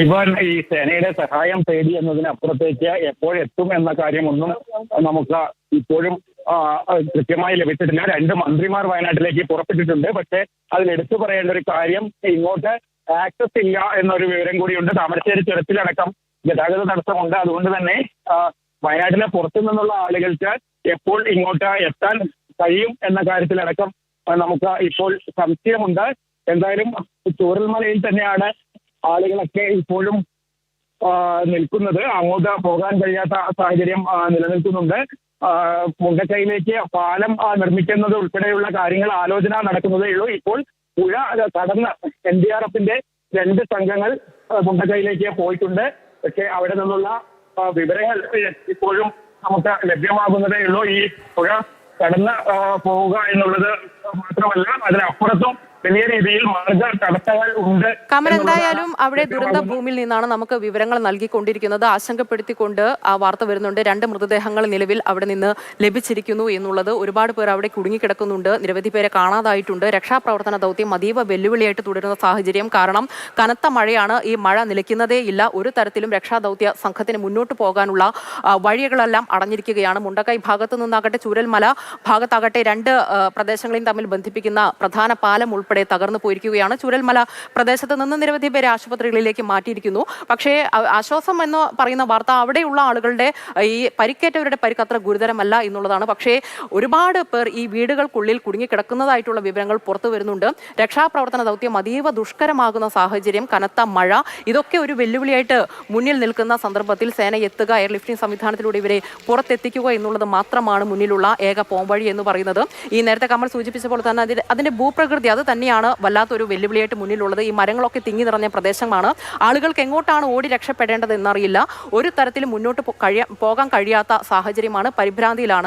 ഇപ്പോൾ ഈ സേനയുടെ സഹായം തേടി എന്നതിനപ്പുറത്തേക്ക് എപ്പോഴെത്തും എന്ന കാര്യമൊന്നും നമുക്ക് ഇപ്പോഴും കൃത്യമായി ലഭിച്ചിട്ടില്ല. 2 മന്ത്രിമാർ വയനാട്ടിലേക്ക് പുറപ്പെട്ടിട്ടുണ്ട്. പക്ഷേ അതിൽ എടുത്തു പറയേണ്ട ഒരു കാര്യം, ഇങ്ങോട്ട് ആക്സസ് ഇല്ല എന്നൊരു വിവരം കൂടിയുണ്ട്. താമരശ്ശേരി ചുരത്തിലടക്കം ഗതാഗത തടസ്സമുണ്ട്. അതുകൊണ്ട് തന്നെ വയനാട്ടിലെ പുറത്തു നിന്നുള്ള ആളുകൾക്ക് എപ്പോൾ ഇങ്ങോട്ട് എത്താൻ കഴിയും എന്ന കാര്യത്തിലടക്കം നമുക്ക് ഇപ്പോൾ സംശയമുണ്ട്. എന്തായാലും ചൂരൽമലയിൽ തന്നെയാണ് ആളുകളൊക്കെ ഇപ്പോഴും നിൽക്കുന്നത്. അങ്ങോട്ട് പോകാൻ കഴിയാത്ത സാഹചര്യം നിലനിൽക്കുന്നുണ്ട്. മുണ്ടക്കൈയിലേക്ക് പാലം നിർമ്മിക്കുന്നത് ഉൾപ്പെടെയുള്ള കാര്യങ്ങൾ ആലോചന നടക്കുന്നതേ ഉള്ളൂ. ഇപ്പോൾ പുഴ കടന്ന് NDRFന്റെ 2 സംഘങ്ങൾ മുണ്ടക്കൈയിലേക്ക് പോയിട്ടുണ്ട്. പക്ഷേ അവിടെ നിന്നുള്ള വിവരങ്ങൾ ഇപ്പോഴും നമുക്ക് ലഭ്യമാകുന്നതേ ഉള്ളൂ. ഈ പുഴ കടന്ന് പോവുക എന്നുള്ളത് മാത്രമല്ല, അതിനപ്പുറത്തും വലിയ രീതിയിൽ മാർഗ തടസ്സങ്ങൾ ഉണ്ട്. കമൽ, എന്തായാലും അവിടെ ദുരന്ത ഭൂമിയിൽ നിന്നാണ് നമുക്ക് വിവരങ്ങൾ നൽകിക്കൊണ്ടിരിക്കുന്നത്. ആശങ്കപ്പെടുത്തിക്കൊണ്ട് ആ വാർത്ത വരുന്നുണ്ട്. 2 മൃതദേഹങ്ങൾ നിലവിൽ അവിടെ നിന്ന് ലഭിച്ചിരിക്കുന്നു എന്നുള്ളത്. ഒരുപാട് പേർ അവിടെ കുടുങ്ങിക്കിടക്കുന്നുണ്ട്. നിരവധി പേരെ കാണാതായിട്ടുണ്ട്. രക്ഷാപ്രവർത്തന ദൗത്യം അതീവ വെല്ലുവിളിയായിട്ട് തുടരുന്ന സാഹചര്യം. കാരണം കനത്ത മഴയാണ്. ഈ മഴ നിലയ്ക്കുന്നതേ ഇല്ല. ഒരു തരത്തിലും രക്ഷാദൗത്യ സംഘത്തിന് മുന്നോട്ട് പോകാനുള്ള വഴികളെല്ലാം അടഞ്ഞിരിക്കുകയാണ്. മുണ്ടക്കൈ ഭാഗത്തു നിന്നാകട്ടെ ചൂരൽമല ഭാഗത്താകട്ടെ 2 പ്രദേശങ്ങളെയും തമ്മിൽ ബന്ധിപ്പിക്കുന്ന പ്രധാന പാലം ഉൾപ്പെടെ തകർന്നു പോയിരിക്കുകയാണ്. ചൂരൽമല പ്രദേശത്ത് നിന്ന് നിരവധി പേരെ ആശുപത്രികളിലേക്ക് മാറ്റിയിരിക്കുന്നു. പക്ഷേ ആശ്വാസം എന്ന് പറയുന്ന വാർത്ത അവിടെയുള്ള ആളുകളുടെ ഈ പരിക്കേറ്റവരുടെ പരിക്ക് അത്ര ഗുരുതരമല്ല എന്നുള്ളതാണ്. പക്ഷേ ഒരുപാട് പേർ ഈ വീടുകൾക്കുള്ളിൽ കുടുങ്ങിക്കിടക്കുന്നതായിട്ടുള്ള വിവരങ്ങൾ പുറത്തു വരുന്നുണ്ട്. രക്ഷാപ്രവർത്തന ദൗത്യം അതീവ ദുഷ്കരമാകുന്ന സാഹചര്യം, കനത്ത മഴ, ഇതൊക്കെ ഒരു വെല്ലുവിളിയായിട്ട് മുന്നിൽ നിൽക്കുന്ന സന്ദർഭത്തിൽ സേന എത്തുക, എയർലിഫ്റ്റിംഗ് സംവിധാനത്തിലൂടെ ഇവരെ പുറത്തെത്തിക്കുക എന്നുള്ളത് മാത്രമാണ് മുന്നിലുള്ള ഏക പോംവഴി എന്ന് പറയുന്നത്. ഈ നേരത്തെ കമൽ സൂചിപ്പിച്ച പോലെ തന്നെ അതിന്റെ ഭൂപ്രകൃതി അത് തന്നെയാണ് വല്ലാത്തൊരു വെല്ലുവിളിയായിട്ട് മുന്നിലുള്ളത്. ഈ മരങ്ങളൊക്കെ തിങ്ങി നിറഞ്ഞ പ്രദേശമാണ്. ആളുകൾക്ക് എങ്ങോട്ടാണ് ഓടി രക്ഷപ്പെടേണ്ടത് എന്നറിയില്ല. ഒരു തരത്തിലും മുന്നോട്ട് പോകാൻ കഴിയാത്ത സാഹചര്യമാണ്. പരിഭ്രാന്തിയിലാണ്